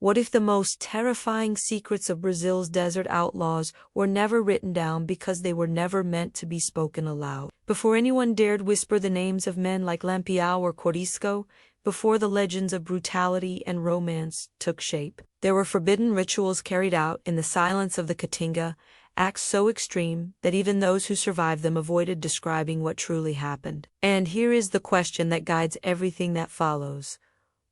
What if the most terrifying secrets of Brazil's desert outlaws were never written down because they were never meant to be spoken aloud? Before anyone dared whisper the names of men like Lampião or Corisco, before the legends of brutality and romance took shape, there were forbidden rituals carried out in the silence of the caatinga, acts so extreme that even those who survived them avoided describing what truly happened. And here is the question that guides everything that follows.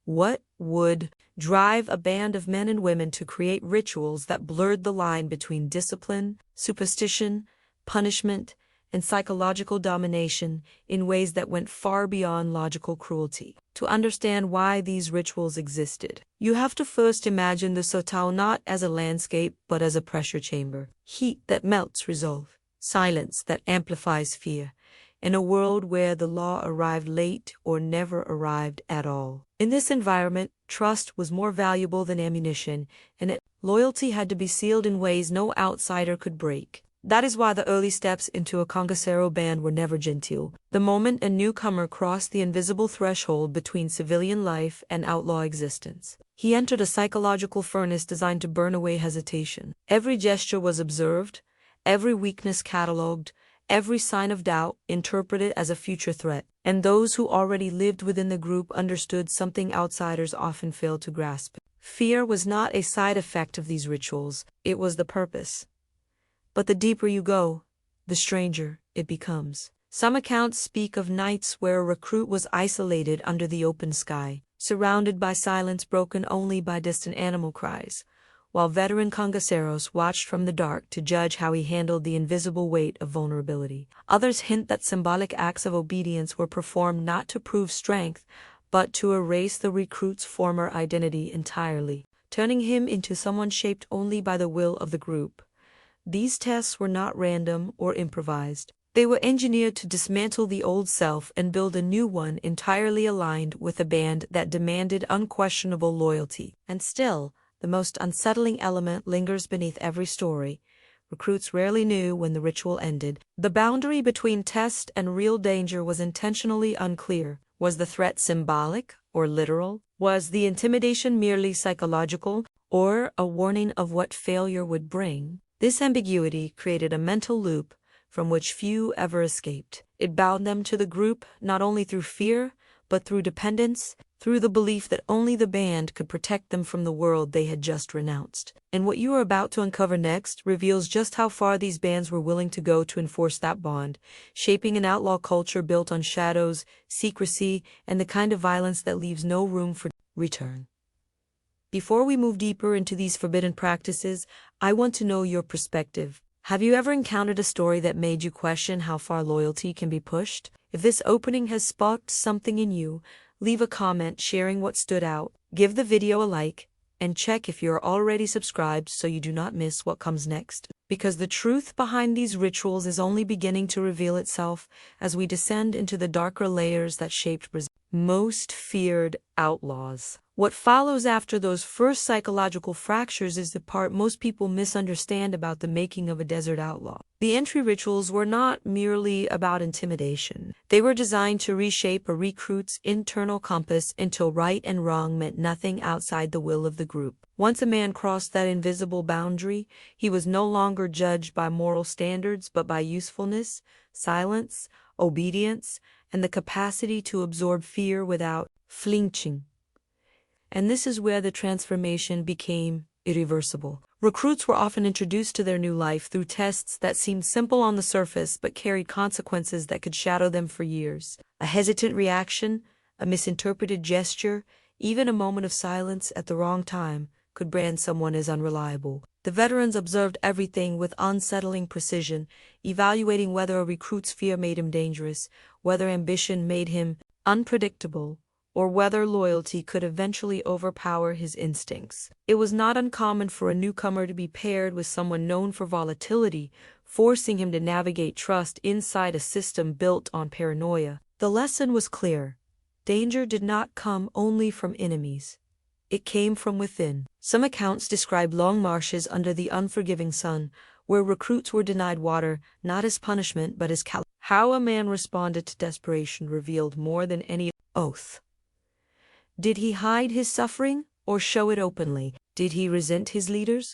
What would drive a band of men and women to create rituals that blurred the line between discipline, superstition, punishment, and psychological domination in ways that went far beyond logical cruelty? To understand why these rituals existed, you have to first imagine the Sertão not as a landscape but as a pressure chamber. Heat that melts resolve, silence that amplifies fear, in a world where the law arrived late or never arrived at all. In this environment, trust was more valuable than ammunition, and loyalty had to be sealed in ways no outsider could break. That is why the early steps into a Cangaceiro band were never genteel. The moment a newcomer crossed the invisible threshold between civilian life and outlaw existence, he entered a psychological furnace designed to burn away hesitation. Every gesture was observed, every weakness catalogued, every sign of doubt interpreted as a future threat, and those who already lived within the group understood something outsiders often failed to grasp. Fear was not a side effect of these rituals, it was the purpose. But the deeper you go, the stranger it becomes. Some accounts speak of nights where a recruit was isolated under the open sky, surrounded by silence broken only by distant animal cries, while veteran Cangaceiros watched from the dark to judge how he handled the invisible weight of vulnerability. Others hint that symbolic acts of obedience were performed not to prove strength, but to erase the recruit's former identity entirely, turning him into someone shaped only by the will of the group. These tests were not random or improvised. They were engineered to dismantle the old self and build a new one entirely aligned with a band that demanded unquestionable loyalty. And still, the most unsettling element lingers beneath every story. Recruits rarely knew when the ritual ended. The boundary between test and real danger was intentionally unclear. Was the threat symbolic or literal? Was the intimidation merely psychological, or a warning of what failure would bring? This ambiguity created a mental loop from which few ever escaped. It bound them to the group not only through fear, but through dependence, through the belief that only the band could protect them from the world they had just renounced. And what you are about to uncover next reveals just how far these bands were willing to go to enforce that bond, shaping an outlaw culture built on shadows, secrecy, and the kind of violence that leaves no room for return. Before we move deeper into these forbidden practices, I want to know your perspective. Have you ever encountered a story that made you question how far loyalty can be pushed? If this opening has sparked something in you, leave a comment sharing what stood out, give the video a like, and check if you're already subscribed so you do not miss what comes next. Because the truth behind these rituals is only beginning to reveal itself as we descend into the darker layers that shaped Brazil's most feared outlaws. What follows after those first psychological fractures is the part most people misunderstand about the making of a desert outlaw. The entry rituals were not merely about intimidation. They were designed to reshape a recruit's internal compass until right and wrong meant nothing outside the will of the group. Once a man crossed that invisible boundary, he was no longer judged by moral standards but by usefulness, silence, obedience, and the capacity to absorb fear without flinching. And this is where the transformation became irreversible. Recruits were often introduced to their new life through tests that seemed simple on the surface but carried consequences that could shadow them for years. A hesitant reaction, a misinterpreted gesture, even a moment of silence at the wrong time could brand someone as unreliable. The veterans observed everything with unsettling precision, evaluating whether a recruit's fear made him dangerous, whether ambition made him unpredictable, or whether loyalty could eventually overpower his instincts. It was not uncommon for a newcomer to be paired with someone known for volatility, forcing him to navigate trust inside a system built on paranoia. The lesson was clear. Danger did not come only from enemies. It came from within. Some accounts describe long marshes under the unforgiving sun, where recruits were denied water, not as punishment but as calibration. How a man responded to desperation revealed more than any oath. Did he hide his suffering, or show it openly? Did he resent his leaders,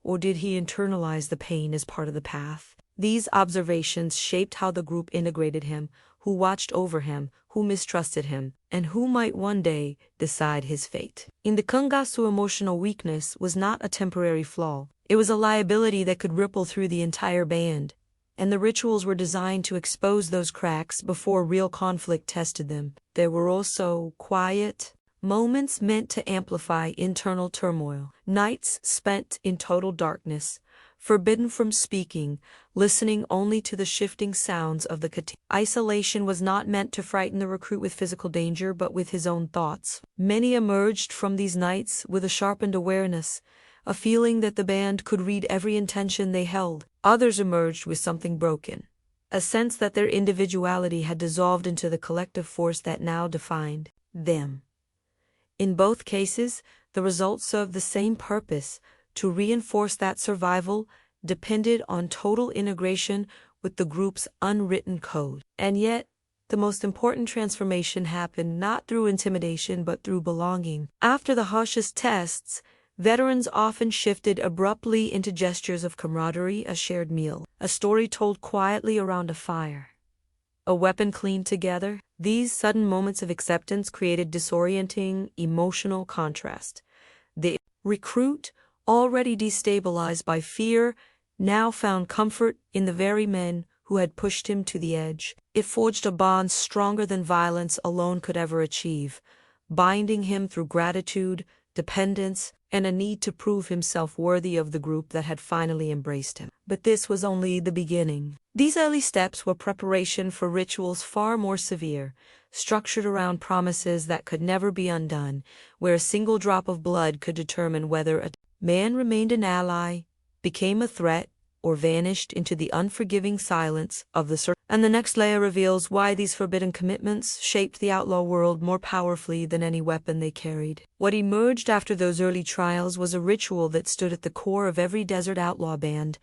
or did he internalize the pain as part of the path? These observations shaped how the group integrated him, who watched over him, who mistrusted him, and who might one day decide his fate. In the Cangaceiros, emotional weakness was not a temporary flaw. It was a liability that could ripple through the entire band, and the rituals were designed to expose those cracks before real conflict tested them. There were also quiet moments meant to amplify internal turmoil, nights spent in total darkness, forbidden from speaking, listening only to the shifting sounds of the caatinga. Isolation was not meant to frighten the recruit with physical danger, but with his own thoughts. Many emerged from these nights with a sharpened awareness, a feeling that the band could read every intention they held. Others emerged with something broken, a sense that their individuality had dissolved into the collective force that now defined them. In both cases, the result served the same purpose: to reinforce that survival depended on total integration with the group's unwritten code. And yet, the most important transformation happened not through intimidation but through belonging. After the harshest tests, veterans often shifted abruptly into gestures of camaraderie, a shared meal, a story told quietly around a fire, a weapon cleaned together. These sudden moments of acceptance created disorienting emotional contrast. The recruit, already destabilized by fear, now found comfort in the very men who had pushed him to the edge. It forged a bond stronger than violence alone could ever achieve, binding him through gratitude, dependence, and a need to prove himself worthy of the group that had finally embraced him. But this was only the beginning. These early steps were preparation for rituals far more severe, structured around promises that could never be undone, where a single drop of blood could determine whether a man remained an ally, became a threat, or vanished into the unforgiving silence of the Sertão. And the next layer reveals why these forbidden commitments shaped the outlaw world more powerfully than any weapon they carried. What emerged after those early trials was a ritual that stood at the core of every desert outlaw band: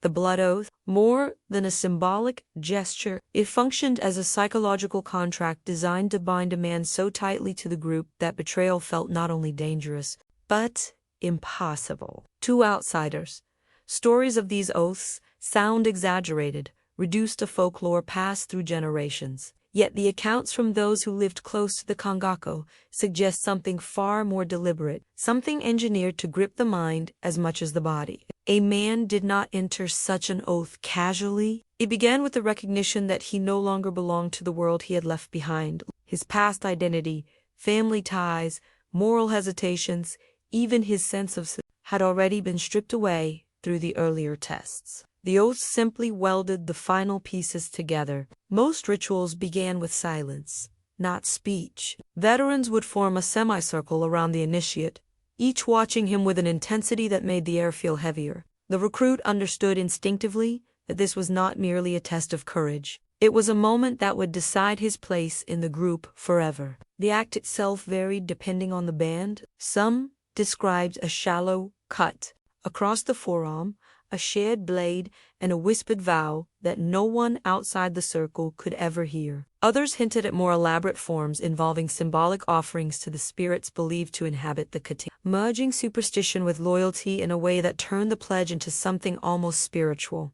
the blood oath. More than a symbolic gesture, it functioned as a psychological contract designed to bind a man so tightly to the group that betrayal felt not only dangerous, but impossible. To outsiders, stories of these oaths sound exaggerated, reduced to folklore passed through generations. Yet the accounts from those who lived close to the Cangaceiros suggest something far more deliberate, something engineered to grip the mind as much as the body. A man did not enter such an oath casually. It began with the recognition that he no longer belonged to the world he had left behind. His past identity, family ties, moral hesitations, even his sense of self had already been stripped away through the earlier tests. The oaths simply welded the final pieces together. Most rituals began with silence, not speech. Veterans would form a semicircle around the initiate, each watching him with an intensity that made the air feel heavier. The recruit understood instinctively that this was not merely a test of courage. It was a moment that would decide his place in the group forever. The act itself varied depending on the band. Some described a shallow cut across the forearm, a shared blade, and a whispered vow that no one outside the circle could ever hear. Others hinted at more elaborate forms involving symbolic offerings to the spirits believed to inhabit the caatinga, merging superstition with loyalty in a way that turned the pledge into something almost spiritual.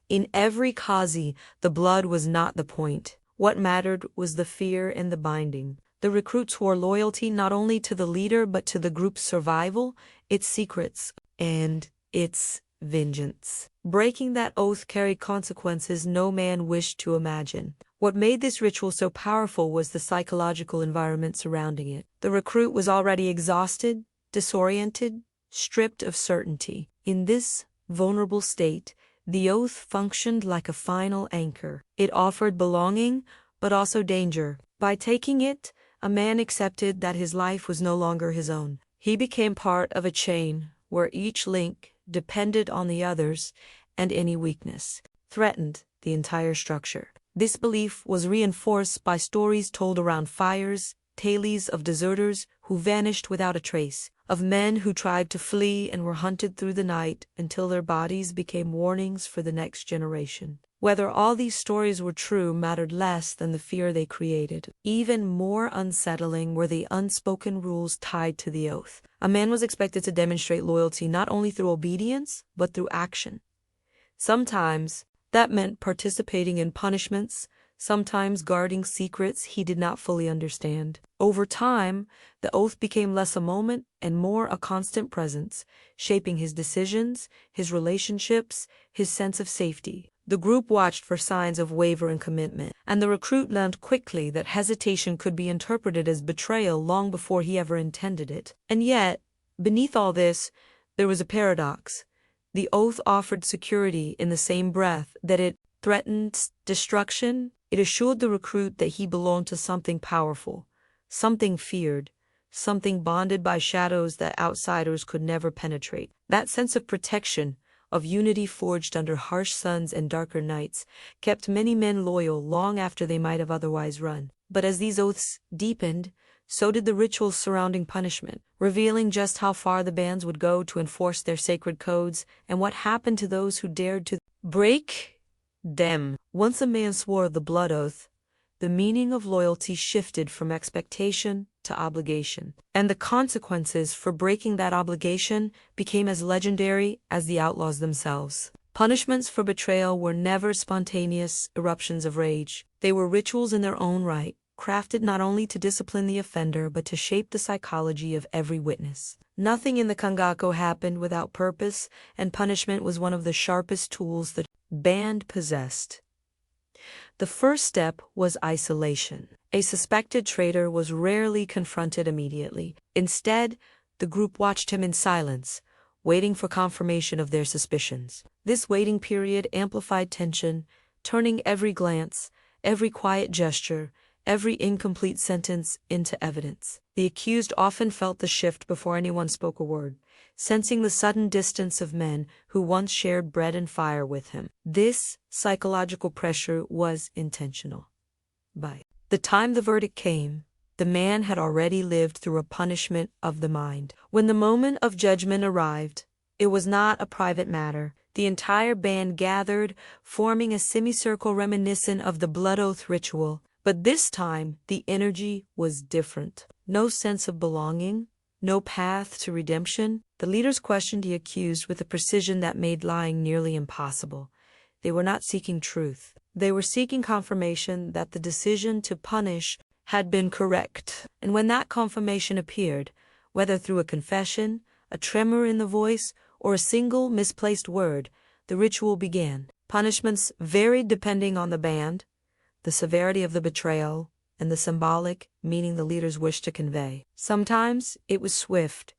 In every kazi, the blood was not the point. What mattered was the fear and the binding. The recruits swore loyalty not only to the leader but to the group's survival, its secrets, and its vengeance. Breaking that oath carried consequences no man wished to imagine. What made this ritual so powerful was the psychological environment surrounding it. The recruit was already exhausted, disoriented, stripped of certainty. In this vulnerable state, the oath functioned like a final anchor. It offered belonging, but also danger. By taking it, a man accepted that his life was no longer his own. He became part of a chain where each link depended on the others, and any weakness threatened the entire structure. This belief was reinforced by stories told around fires, tales of deserters who vanished without a trace, of men who tried to flee and were hunted through the night until their bodies became warnings for the next generation. Whether all these stories were true mattered less than the fear they created. Even more unsettling were the unspoken rules tied to the oath. A man was expected to demonstrate loyalty not only through obedience, but through action. Sometimes that meant participating in punishments, sometimes guarding secrets he did not fully understand. Over time, the oath became less a moment and more a constant presence, shaping his decisions, his relationships, his sense of safety. The group watched for signs of wavering commitment, and the recruit learned quickly that hesitation could be interpreted as betrayal long before he ever intended it. And yet, beneath all this, there was a paradox. The oath offered security in the same breath that it threatened destruction. It assured the recruit that he belonged to something powerful, something feared, something bonded by shadows that outsiders could never penetrate. That sense of protection, of unity forged under harsh suns and darker nights, kept many men loyal long after they might have otherwise run. But as these oaths deepened, so did the rituals surrounding punishment, revealing just how far the bands would go to enforce their sacred codes and what happened to those who dared to break them. Once a man swore the blood oath, the meaning of loyalty shifted from expectation to obligation, and the consequences for breaking that obligation became as legendary as the outlaws themselves. Punishments for betrayal were never spontaneous eruptions of rage. They were rituals in their own right, crafted not only to discipline the offender but to shape the psychology of every witness. Nothing in the Cangaceiros happened without purpose, and punishment was one of the sharpest tools the band possessed. The first step was isolation. A suspected traitor was rarely confronted immediately. Instead, the group watched him in silence, waiting for confirmation of their suspicions. This waiting period amplified tension, turning every glance, every quiet gesture, every incomplete sentence into evidence. The accused often felt the shift before anyone spoke a word, sensing the sudden distance of men who once shared bread and fire with him. This psychological pressure was intentional. By the time the verdict came, the man had already lived through a punishment of the mind. When the moment of judgment arrived, it was not a private matter. The entire band gathered, forming a semicircle reminiscent of the blood oath ritual. But this time, the energy was different. No sense of belonging, no path to redemption. The leaders questioned the accused with a precision that made lying nearly impossible. They were not seeking truth. They were seeking confirmation that the decision to punish had been correct. And when that confirmation appeared, whether through a confession, a tremor in the voice, or a single misplaced word, the ritual began. Punishments varied depending on the band, the severity of the betrayal, and the symbolic meaning the leaders wished to convey. Sometimes it was swift,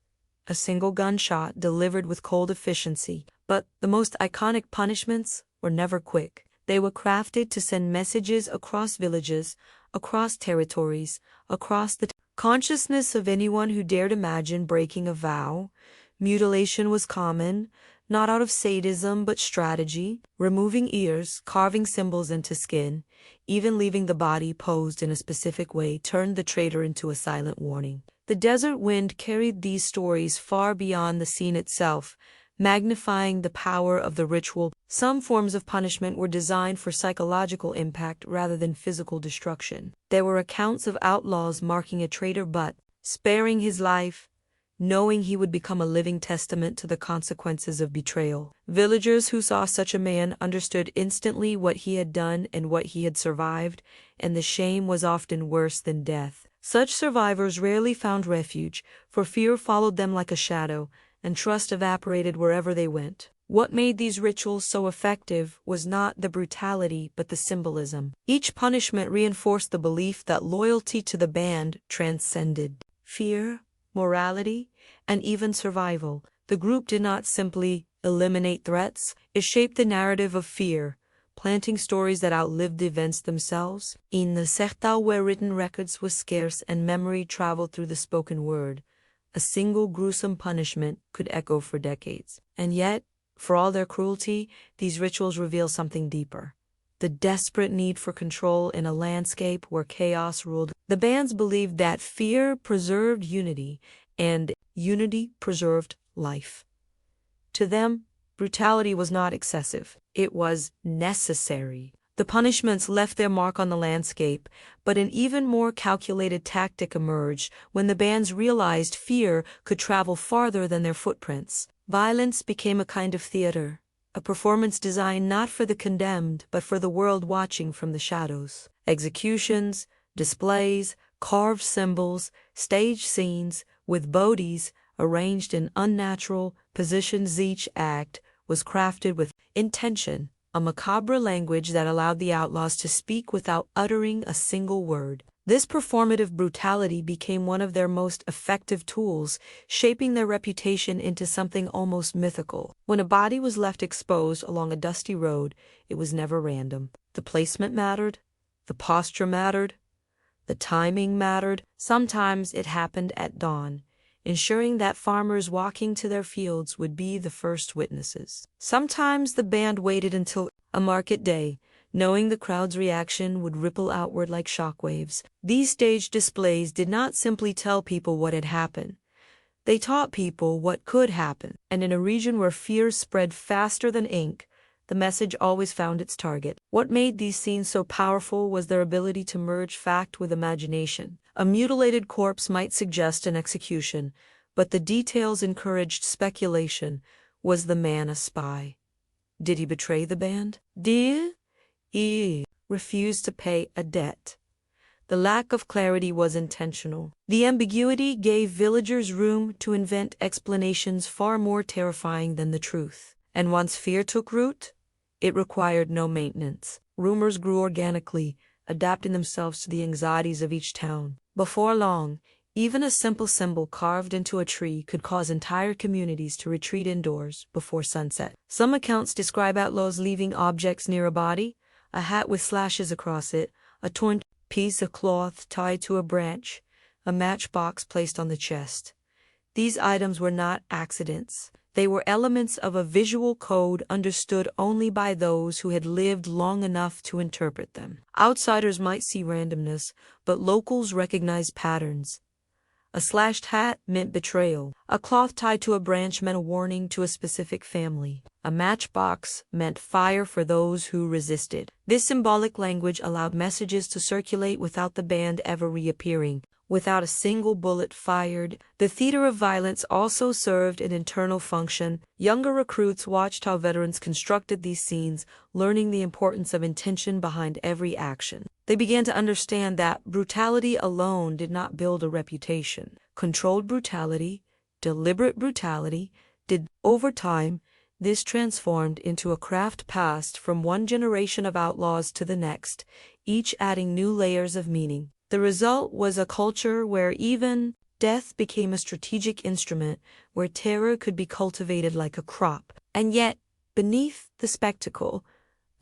a single gunshot delivered with cold efficiency, but the most iconic punishments were never quick. They were crafted to send messages across villages, across territories, across the consciousness of anyone who dared imagine breaking a vow. Mutilation was common, not out of sadism but strategy, removing ears, carving symbols into skin, even leaving the body posed in a specific way turned the traitor into a silent warning. The desert wind carried these stories far beyond the scene itself, magnifying the power of the ritual. Some forms of punishment were designed for psychological impact rather than physical destruction. There were accounts of outlaws marking a traitor but sparing his life, knowing he would become a living testament to the consequences of betrayal. Villagers who saw such a man understood instantly what he had done and what he had survived, and the shame was often worse than death. Such survivors rarely found refuge, for fear followed them like a shadow, and trust evaporated wherever they went. What made these rituals so effective was not the brutality but the symbolism. Each punishment reinforced the belief that loyalty to the band transcended fear, morality, and even survival. The group did not simply eliminate threats, it shaped the narrative of fear, planting stories that outlived the events themselves. In the Sertão, where written records were scarce and memory traveled through the spoken word, a single gruesome punishment could echo for decades. And yet, for all their cruelty, these rituals reveal something deeper. The desperate need for control in a landscape where chaos ruled. The bands believed that fear preserved unity, and unity preserved life. To them, brutality was not excessive. It was necessary. The punishments left their mark on the landscape, but an even more calculated tactic emerged when the bands realized fear could travel farther than their footprints. Violence became a kind of theater, a performance designed not for the condemned but for the world watching from the shadows. Executions, displays, carved symbols, stage scenes, with bodies arranged in unnatural positions. Each act was crafted with intention, a macabre language that allowed the outlaws to speak without uttering a single word. This performative brutality became one of their most effective tools, shaping their reputation into something almost mythical. When a body was left exposed along a dusty road, it was never random. The placement mattered, the posture mattered, the timing mattered. Sometimes it happened at dawn, ensuring that farmers walking to their fields would be the first witnesses. Sometimes the band waited until a market day, knowing the crowd's reaction would ripple outward like shockwaves. These staged displays did not simply tell people what had happened. They taught people what could happen, and in a region where fear spread faster than ink, the message always found its target. What made these scenes so powerful was their ability to merge fact with imagination. A mutilated corpse might suggest an execution, but the details encouraged speculation. Was the man a spy? Did he betray the band? Did he refuse to pay a debt? The lack of clarity was intentional. The ambiguity gave villagers room to invent explanations far more terrifying than the truth. And once fear took root, it required no maintenance. Rumors grew organically, adapting themselves to the anxieties of each town. Before long, even a simple symbol carved into a tree could cause entire communities to retreat indoors before sunset. Some accounts describe outlaws leaving objects near a body: a hat with slashes across it, a torn piece of cloth tied to a branch, a matchbox placed on the chest. These items were not accidents. They were elements of a visual code understood only by those who had lived long enough to interpret them. Outsiders might see randomness, but locals recognized patterns. A slashed hat meant betrayal. A cloth tied to a branch meant a warning to a specific family. A matchbox meant fire for those who resisted. This symbolic language allowed messages to circulate without the band ever reappearing. Without a single bullet fired, the theater of violence also served an internal function. Younger recruits watched how veterans constructed these scenes, learning the importance of intention behind every action. They began to understand that brutality alone did not build a reputation. Controlled brutality, deliberate brutality, did. Over time, this transformed into a craft passed from one generation of outlaws to the next, each adding new layers of meaning. The result was a culture where even death became a strategic instrument, where terror could be cultivated like a crop. And yet, beneath the spectacle,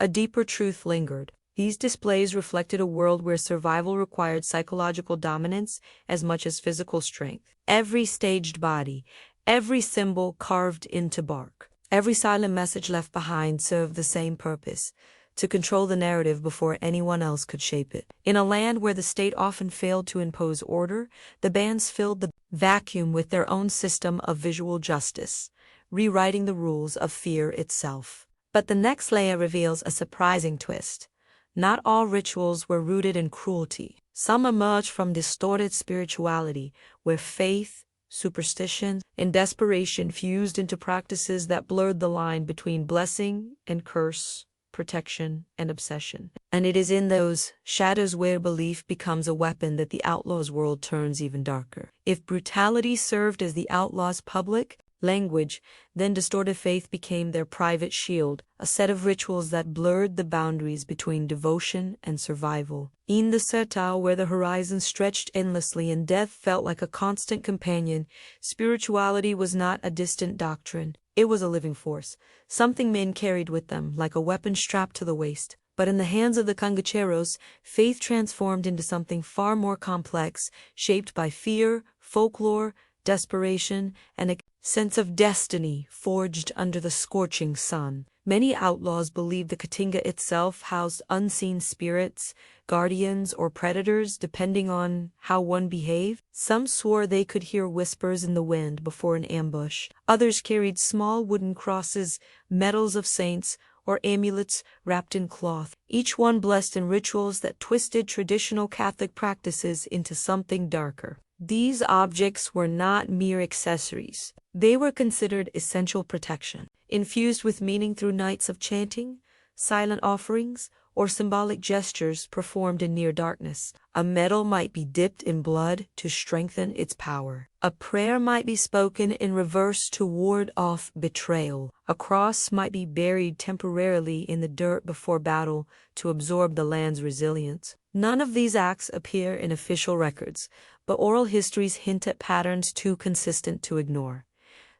a deeper truth lingered. These displays reflected a world where survival required psychological dominance as much as physical strength. Every staged body, every symbol carved into bark, every silent message left behind served the same purpose: to control the narrative before anyone else could shape it. In a land where the state often failed to impose order, the bands filled the vacuum with their own system of visual justice, rewriting the rules of fear itself. But the next layer reveals a surprising twist. Not all rituals were rooted in cruelty. Some emerged from distorted spirituality, where faith, superstition, and desperation fused into practices that blurred the line between blessing and curse, protection and obsession. And it is in those shadows where belief becomes a weapon that the outlaws' world turns even darker. If brutality served as the outlaws' public language, then distorted faith became their private shield, a set of rituals that blurred the boundaries between devotion and survival. In the Sertão, where the horizon stretched endlessly and death felt like a constant companion, spirituality was not a distant doctrine. It was a living force, something men carried with them, like a weapon strapped to the waist. But in the hands of the Cangaceiros, faith transformed into something far more complex, shaped by fear, folklore, desperation, and sense of destiny forged under the scorching sun. Many outlaws believed the caatinga itself housed unseen spirits, guardians, or predators, depending on how one behaved. Some swore they could hear whispers in the wind before an ambush. Others carried small wooden crosses, medals of saints, or amulets wrapped in cloth, each one blessed in rituals that twisted traditional Catholic practices into something darker. These objects were not mere accessories. They were considered essential protection, infused with meaning through nights of chanting, silent offerings, or symbolic gestures performed in near darkness. A medal might be dipped in blood to strengthen its power. A prayer might be spoken in reverse to ward off betrayal. A cross might be buried temporarily in the dirt before battle to absorb the land's resilience. None of these acts appear in official records, but oral histories hint at patterns too consistent to ignore.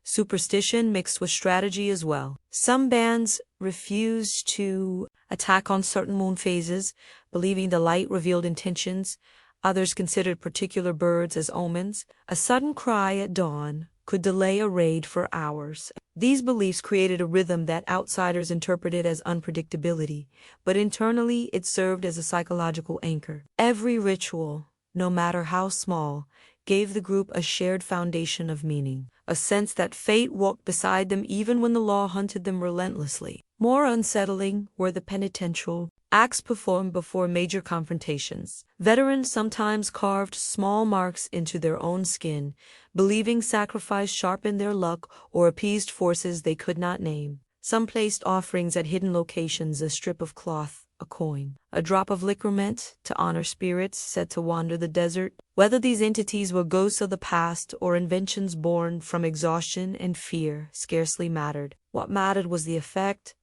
Superstition mixed with strategy as well. Some bands refused to attack on certain moon phases, believing the light revealed intentions. Others considered particular birds as omens. A sudden cry at dawn could delay a raid for hours. These beliefs created a rhythm that outsiders interpreted as unpredictability, but internally it served as a psychological anchor. Every ritual, no matter how small, gave the group a shared foundation of meaning, a sense that fate walked beside them even when the law hunted them relentlessly. More unsettling were the penitential acts performed before major confrontations. Veterans sometimes carved small marks into their own skin, believing sacrifice sharpened their luck or appeased forces they could not name. Some placed offerings at hidden locations, a strip of cloth, a coin, a drop of liquor meant to honor spirits said to wander the desert. Whether these entities were ghosts of the past or inventions born from exhaustion and fear scarcely mattered. What mattered was the effect,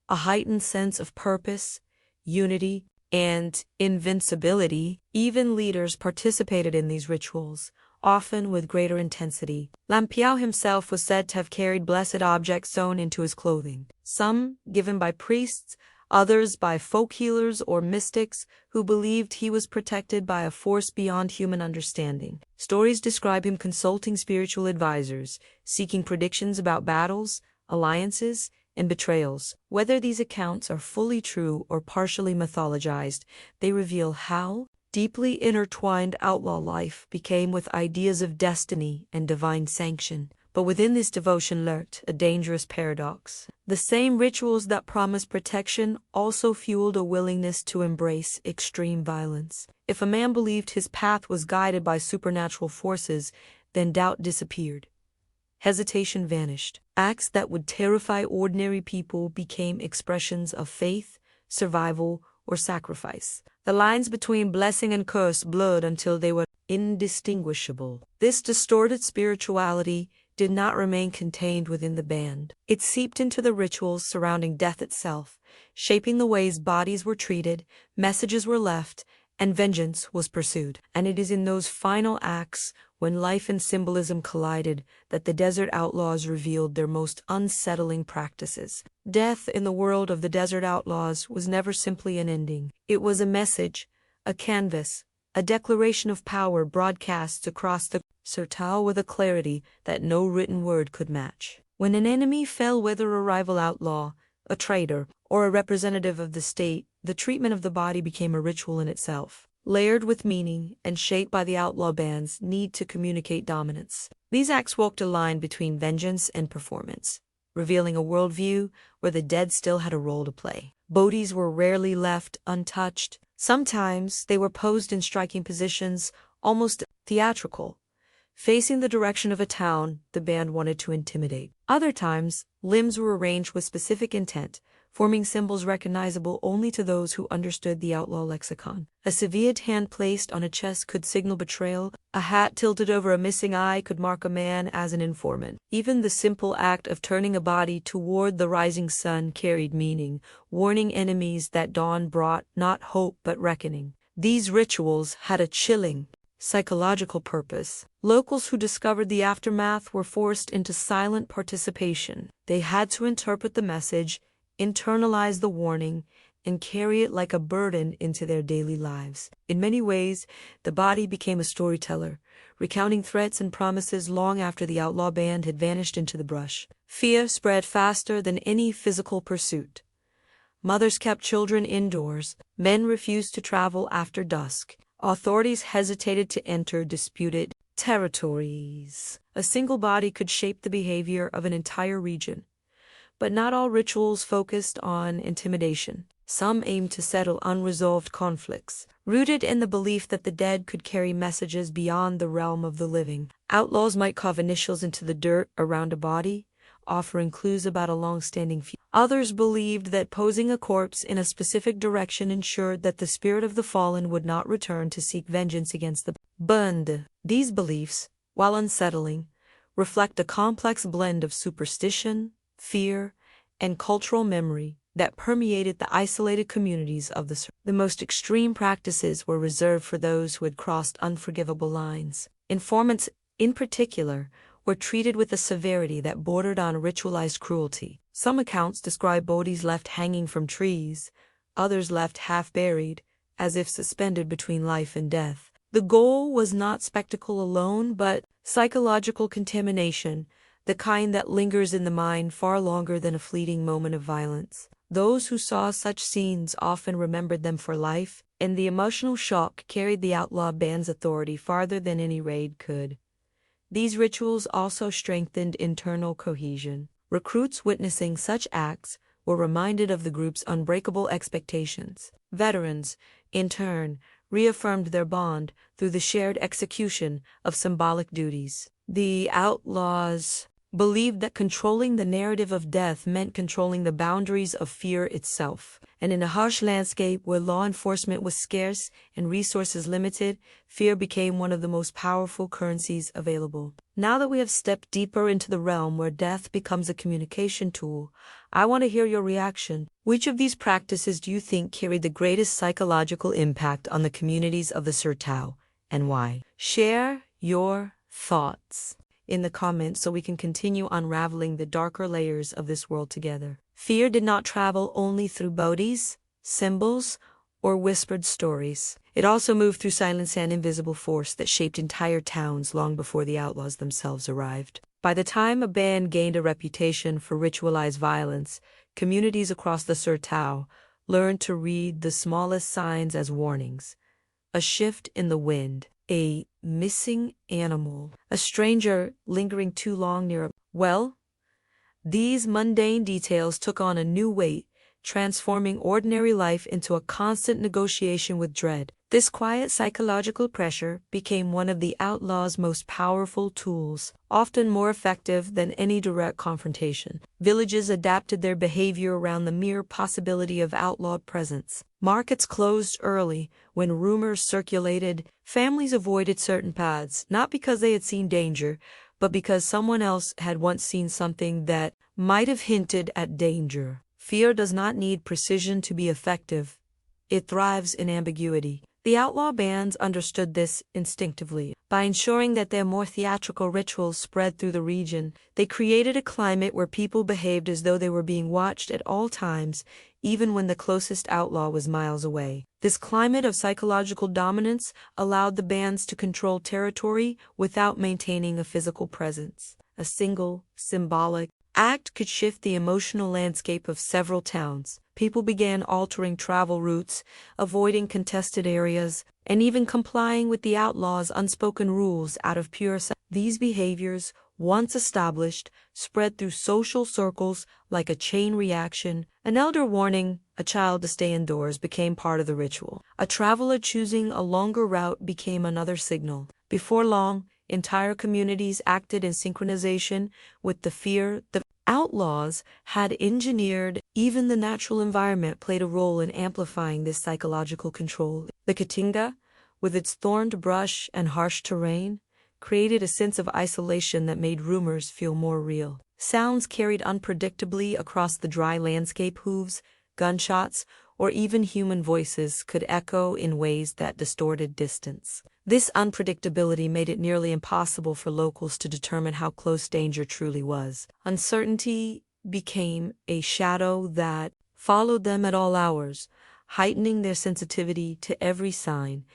a heightened sense of purpose, unity, and invincibility. Even leaders participated in these rituals, often with greater intensity. Lampiao himself was said to have carried blessed objects sewn into his clothing, some given by priests, others by folk healers or mystics who believed he was protected by a force beyond human understanding. Stories describe him consulting spiritual advisors, seeking predictions about battles, alliances, and betrayals. Whether these accounts are fully true or partially mythologized, they reveal how deeply intertwined outlaw life became with ideas of destiny and divine sanction. But within this devotion lurked a dangerous paradox. The same rituals that promised protection also fueled a willingness to embrace extreme violence. If a man believed his path was guided by supernatural forces, then doubt disappeared. Hesitation vanished. Acts that would terrify ordinary people became expressions of faith, survival, or sacrifice. The lines between blessing and curse blurred until they were indistinguishable. This distorted spirituality did not remain contained within the band. It seeped into the rituals surrounding death itself, shaping the ways bodies were treated, messages were left, and vengeance was pursued. And it is in those final acts, when life and symbolism collided, that the desert outlaws revealed their most unsettling practices. Death in the world of the desert outlaws was never simply an ending. It was a message, a canvas, a declaration of power broadcast across the Sertão with a clarity that no written word could match. When an enemy fell, whether a rival outlaw, a traitor, or a representative of the state, the treatment of the body became a ritual in itself, layered with meaning and shaped by the outlaw band's need to communicate dominance. These acts walked a line between vengeance and performance, revealing a worldview where the dead still had a role to play. Bodies were rarely left untouched. Sometimes they were posed in striking positions, almost theatrical, facing the direction of a town the band wanted to intimidate. Other times, limbs were arranged with specific intent, forming symbols recognizable only to those who understood the outlaw lexicon. A severed hand placed on a chest could signal betrayal. A hat tilted over a missing eye could mark a man as an informant. Even the simple act of turning a body toward the rising sun carried meaning, warning enemies that dawn brought not hope but reckoning. These rituals had a chilling, psychological purpose. Locals who discovered the aftermath were forced into silent participation. They had to interpret the message, internalize the warning, and carry it like a burden into their daily lives. In many ways, the body became a storyteller, recounting threats and promises long after the outlaw band had vanished into the brush. Fear spread faster than any physical pursuit. Mothers kept children indoors. Men refused to travel after dusk. Authorities hesitated to enter disputed territories. A single body could shape the behavior of an entire region. But not all rituals focused on intimidation. Some aimed to settle unresolved conflicts, rooted in the belief that the dead could carry messages beyond the realm of the living. Outlaws might carve initials into the dirt around a body, offering clues about a long-standing feud. Others believed that posing a corpse in a specific direction ensured that the spirit of the fallen would not return to seek vengeance against the burned. These beliefs, while unsettling, reflect a complex blend of superstition, fear, and cultural memory that permeated the isolated communities of the Sertão. The most extreme practices were reserved for those who had crossed unforgivable lines. Informants, in particular, were treated with a severity that bordered on ritualized cruelty. Some accounts describe bodies left hanging from trees, others left half-buried, as if suspended between life and death. The goal was not spectacle alone, but psychological contamination, the kind that lingers in the mind far longer than a fleeting moment of violence. Those who saw such scenes often remembered them for life, and the emotional shock carried the outlaw band's authority farther than any raid could. These rituals also strengthened internal cohesion. Recruits witnessing such acts were reminded of the group's unbreakable expectations. Veterans, in turn, reaffirmed their bond through the shared execution of symbolic duties. The outlaws believed that controlling the narrative of death meant controlling the boundaries of fear itself. And in a harsh landscape where law enforcement was scarce and resources limited, fear became one of the most powerful currencies available. Now that we have stepped deeper into the realm where death becomes a communication tool, I want to hear your reaction. Which of these practices do you think carried the greatest psychological impact on the communities of the Sertão, and why? Share your thoughts in the comments so we can continue unraveling the darker layers of this world together. Fear did not travel only through bodies, symbols, or whispered stories. It also moved through silence and invisible force that shaped entire towns long before the outlaws themselves arrived. By the time a band gained a reputation for ritualized violence, communities across the Sertão learned to read the smallest signs as warnings. A shift in the wind, a missing animal, a stranger lingering too long near a well. These mundane details took on a new weight, transforming ordinary life into a constant negotiation with dread. This quiet psychological pressure became one of the outlaws' most powerful tools, often more effective than any direct confrontation. Villages adapted their behavior around the mere possibility of outlawed presence. Markets closed early when rumors circulated. Families avoided certain paths, not because they had seen danger, but because someone else had once seen something that might have hinted at danger. Fear does not need precision to be effective. It thrives in ambiguity. The outlaw bands understood this instinctively. By ensuring that their more theatrical rituals spread through the region, they created a climate where people behaved as though they were being watched at all times, even when the closest outlaw was miles away. This climate of psychological dominance allowed the bands to control territory without maintaining a physical presence. A single, symbolic act could shift the emotional landscape of several towns. People began altering travel routes, avoiding contested areas, and even complying with the outlaws' unspoken rules out of pure These behaviors, once established, spread through social circles like a chain reaction. An elder warning a child to stay indoors became part of the ritual. A traveler choosing a longer route became another signal. Before long, entire communities acted in synchronization with the fear. The outlaws had engineered. Even the natural environment played a role in amplifying this psychological control. The caatinga, with its thorned brush and harsh terrain, created a sense of isolation that made rumors feel more real. Sounds carried unpredictably across the dry landscape. Hooves, gunshots, or even human voices could echo in ways that distorted distance. This unpredictability made it nearly impossible for locals to determine how close danger truly was. Uncertainty became a shadow that followed them at all hours, heightening their sensitivity to every sign,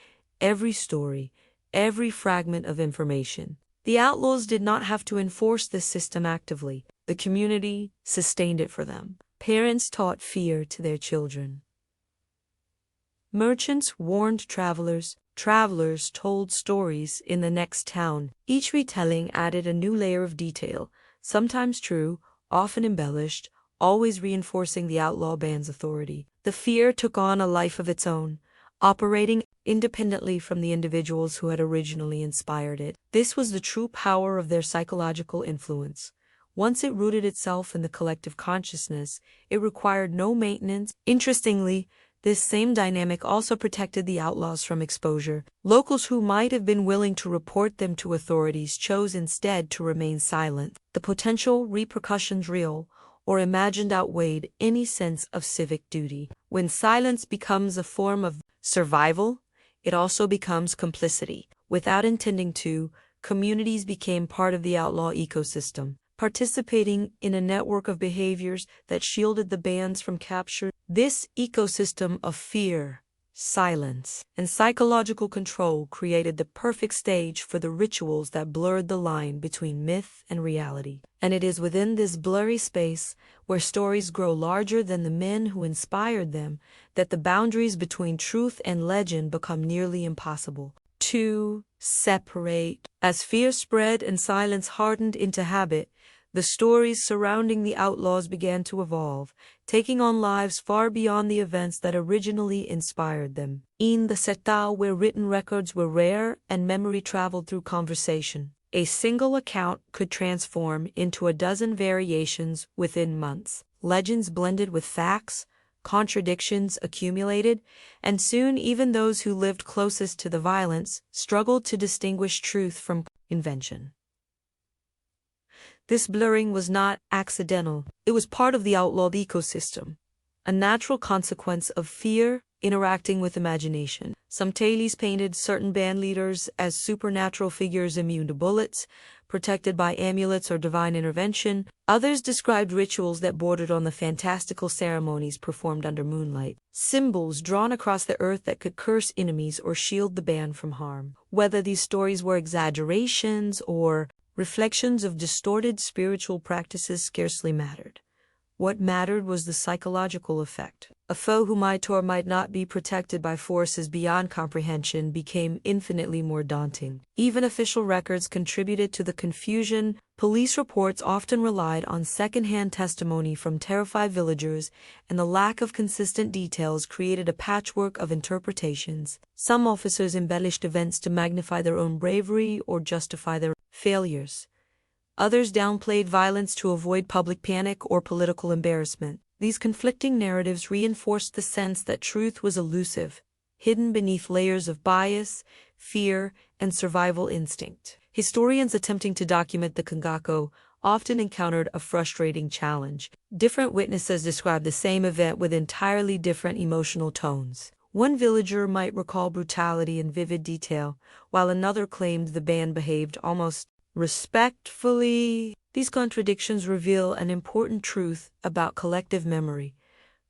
every story, every fragment of information. The outlaws did not have to enforce this system actively. The community sustained it for them. Parents taught fear to their children. Merchants warned travelers. Travelers told stories in the next town. Each retelling added a new layer of detail, sometimes true, often embellished, always reinforcing the outlaw band's authority. The fear took on a life of its own, operating independently from the individuals who had originally inspired it. This was the true power of their psychological influence. Once it rooted itself in the collective consciousness, it required no maintenance. Interestingly, this same dynamic also protected the outlaws from exposure. Locals who might have been willing to report them to authorities chose instead to remain silent. The potential repercussions, real or imagined, outweighed any sense of civic duty. When silence becomes a form of survival, it also becomes complicity. Without intending to, communities became part of the outlaw ecosystem, participating in a network of behaviors that shielded the bands from capture. This ecosystem of fear, silence, and psychological control created the perfect stage for the rituals that blurred the line between myth and reality. And it is within this blurry space, where stories grow larger than the men who inspired them, that the boundaries between truth and legend become nearly impossible to separate. As fear spread and silence hardened into habit, the stories surrounding the outlaws began to evolve, taking on lives far beyond the events that originally inspired them. In the Sertão, where written records were rare and memory traveled through conversation, a single account could transform into a dozen variations within months. Legends blended with facts, contradictions accumulated, and soon even those who lived closest to the violence struggled to distinguish truth from invention. This blurring was not accidental. It was part of the outlawed ecosystem, a natural consequence of fear interacting with imagination. Some tales painted certain band leaders as supernatural figures immune to bullets, protected by amulets or divine intervention. Others described rituals that bordered on the fantastical ceremonies performed under moonlight, symbols drawn across the earth that could curse enemies or shield the band from harm. Whether these stories were exaggerations or reflections of distorted spiritual practices scarcely mattered. What mattered was the psychological effect. A foe who might or might not be protected by forces beyond comprehension became infinitely more daunting. Even official records contributed to the confusion. Police reports often relied on second-hand testimony from terrified villagers, and the lack of consistent details created a patchwork of interpretations. Some officers embellished events to magnify their own bravery or justify their failures. Others downplayed violence to avoid public panic or political embarrassment. These conflicting narratives reinforced the sense that truth was elusive, hidden beneath layers of bias, fear, and survival instinct. Historians attempting to document the Cangaceiros often encountered a frustrating challenge. Different witnesses described the same event with entirely different emotional tones. One villager might recall brutality in vivid detail, while another claimed the band behaved almost respectfully. These contradictions reveal an important truth about collective memory.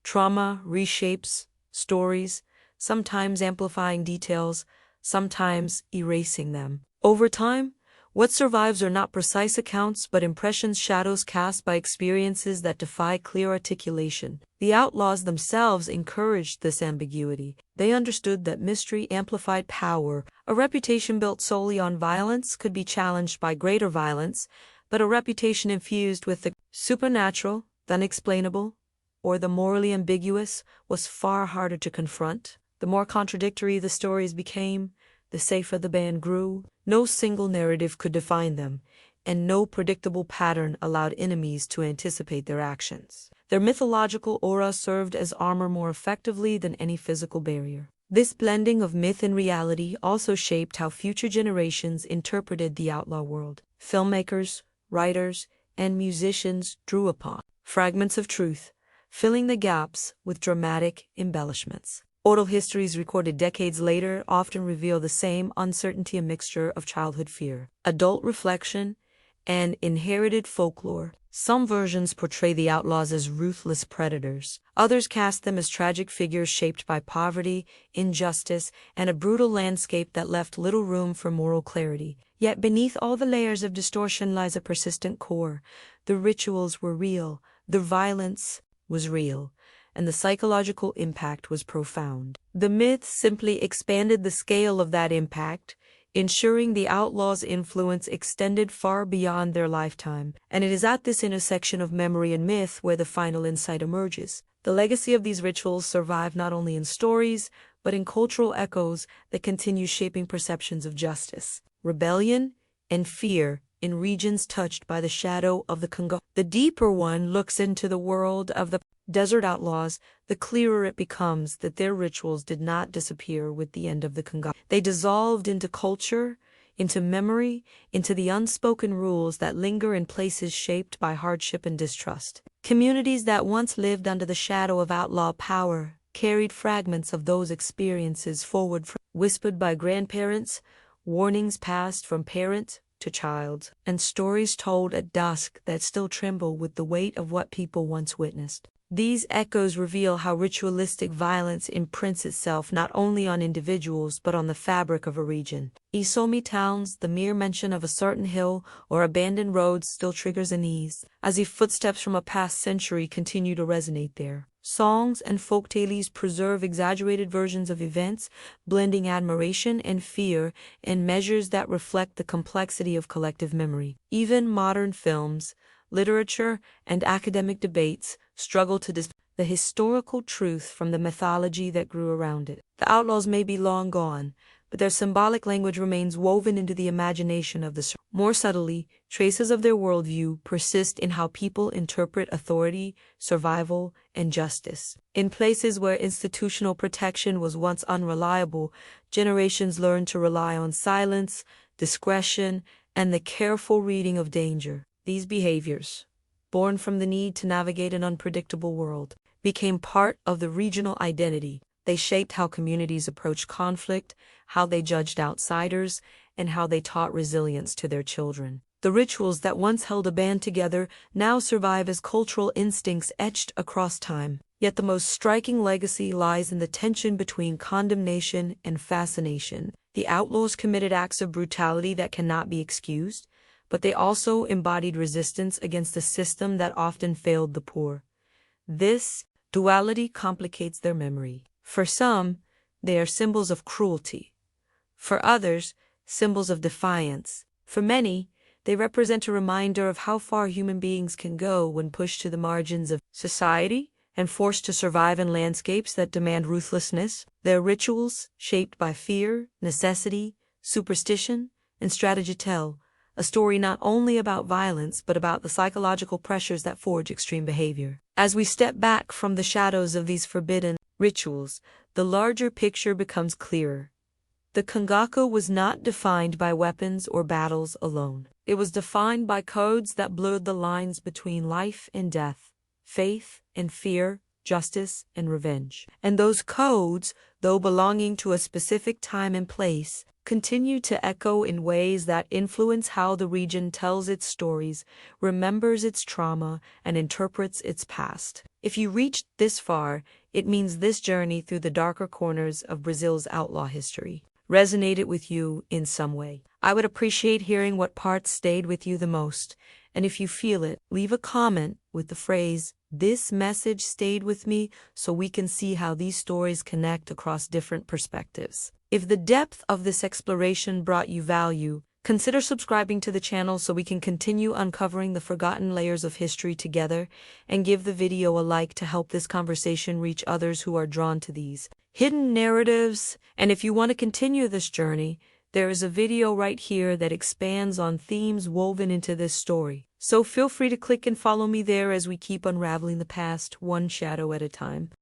Trauma reshapes stories, sometimes amplifying details, sometimes erasing them. Over time, what survives are not precise accounts but impressions, shadows cast by experiences that defy clear articulation. The outlaws themselves encouraged this ambiguity. They understood that mystery amplified power. A reputation built solely on violence could be challenged by greater violence, but a reputation infused with the supernatural, the unexplainable, or the morally ambiguous was far harder to confront. The more contradictory the stories became, the safer the band grew. No single narrative could define them, and no predictable pattern allowed enemies to anticipate their actions. Their mythological aura served as armor more effectively than any physical barrier. This blending of myth and reality also shaped how future generations interpreted the outlaw world. Filmmakers, writers, and musicians drew upon fragments of truth, filling the gaps with dramatic embellishments. Oral histories recorded decades later often reveal the same uncertainty, a mixture of childhood fear, adult reflection, and inherited folklore. Some versions portray the outlaws as ruthless predators. Others cast them as tragic figures shaped by poverty, injustice, and a brutal landscape that left little room for moral clarity. Yet beneath all the layers of distortion lies a persistent core. The rituals were real, the violence was real, and the psychological impact was profound. The myth simply expanded the scale of that impact, ensuring the outlaws' influence extended far beyond their lifetime. And it is at this intersection of memory and myth where the final insight emerges. The legacy of these rituals survive not only in stories, but in cultural echoes that continue shaping perceptions of justice, rebellion, and fear in regions touched by the shadow of the Cangaceiros. The deeper one looks into the world of the desert outlaws, the clearer it becomes that their rituals did not disappear with the end of the Cangaceiros. They dissolved into culture, into memory, into the unspoken rules that linger in places shaped by hardship and distrust. Communities that once lived under the shadow of outlaw power carried fragments of those experiences forward, whispered by grandparents, warnings passed from parent to child, and stories told at dusk that still tremble with the weight of what people once witnessed. These echoes reveal how ritualistic violence imprints itself not only on individuals but on the fabric of a region. Isomi towns, the mere mention of a certain hill or abandoned roads still triggers unease, as if footsteps from a past century continue to resonate there. Songs and folktales preserve exaggerated versions of events, blending admiration and fear in measures that reflect the complexity of collective memory. Even modern films, literature, and academic debates struggle to distinguish the historical truth from the mythology that grew around it. The outlaws may be long gone, but their symbolic language remains woven into the imagination of the survivors. More subtly, traces of their worldview persist in how people interpret authority, survival, and justice. In places where institutional protection was once unreliable, generations learned to rely on silence, discretion, and the careful reading of danger. These behaviors, born from the need to navigate an unpredictable world, became part of the regional identity. They shaped how communities approached conflict, how they judged outsiders, and how they taught resilience to their children. The rituals that once held a band together now survive as cultural instincts etched across time. Yet the most striking legacy lies in the tension between condemnation and fascination. The outlaws committed acts of brutality that cannot be excused, but they also embodied resistance against a system that often failed the poor. This duality complicates their memory. For some, they are symbols of cruelty. For others, symbols of defiance. For many, they represent a reminder of how far human beings can go when pushed to the margins of society and forced to survive in landscapes that demand ruthlessness. Their rituals, shaped by fear, necessity, superstition, and strategy, tell a story not only about violence but about the psychological pressures that forge extreme behavior. As we step back from the shadows of these forbidden rituals, the larger picture becomes clearer. The Cangaceiros was not defined by weapons or battles alone. It was defined by codes that blurred the lines between life and death, faith and fear, justice and revenge. And those codes, though belonging to a specific time and place, continue to echo in ways that influence how the region tells its stories, remembers its trauma, and interprets its past. If you reached this far, it means this journey through the darker corners of Brazil's outlaw history resonated with you in some way. I would appreciate hearing what parts stayed with you the most, and if you feel it, leave a comment with the phrase, "This message stayed with me," so we can see how these stories connect across different perspectives. If the depth of this exploration brought you value, consider subscribing to the channel so we can continue uncovering the forgotten layers of history together, and give the video a like to help this conversation reach others who are drawn to these hidden narratives. And if you want to continue this journey, there is a video right here that expands on themes woven into this story. So feel free to click and follow me there as we keep unraveling the past one shadow at a time.